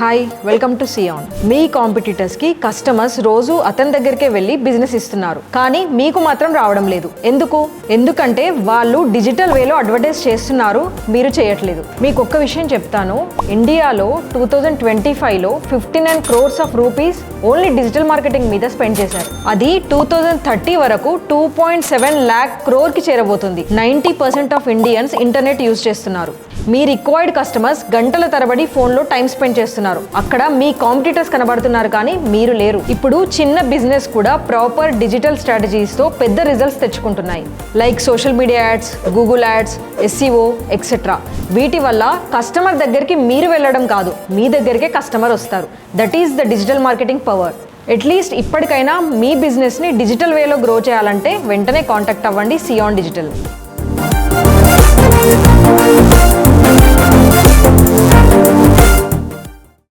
Hi welcome to cyan. Me competitors కి customers రోజు అతని దగ్గరికే వెళ్ళి బిజినెస్ ఇస్తున్నారు, కానీ మీకు మాత్రం రావడం లేదు. ఎందుకంటే వాళ్ళు డిజిటల్ వేలో అడ్వర్టైజ్ చేస్తున్నారు, మీరు చేయట్లేదు. మీకు ఒక్క విషయం చెప్తాను, ఇండియాలో 2025లో 59 crores of rupees only digital marketing మీద స్పెండ్ చేశారు. అది 2030 వరకు 2.7 lakh crore కి చేరబోతుంది. 90% ఆఫ్ ఇండియన్స్ ఇంటర్నెట్ యూజ్ చేస్తున్నారు. మీ రిక్వైర్డ్ కస్టమర్స్ గంటల తరబడి ఫోన్లో టైం స్పెండ్ చేస్తున్నారు. అక్కడ మీ కాంపిటీటర్స్ కనబడుతున్నారు, కానీ మీరు లేరు. ఇప్పుడు చిన్న బిజినెస్ కూడా ప్రాపర్ డిజిటల్ స్ట్రాటజీస్తో పెద్ద రిజల్ట్స్ తెచ్చుకుంటున్నాయి. Like social media ads, Google ads, SEO etcetera. వీటి వల్ల కస్టమర్ దగ్గరికి మీరు వెళ్ళడం కాదు, మీ దగ్గరికే కస్టమర్ వస్తారు. That is the digital marketing power. At least ఇప్పటికైనా మీ బిజినెస్ని డిజిటల్ వేలో గ్రో చేయాలంటే వెంటనే కాంటాక్ట్ అవ్వండి సియాన్ డిజిటల్.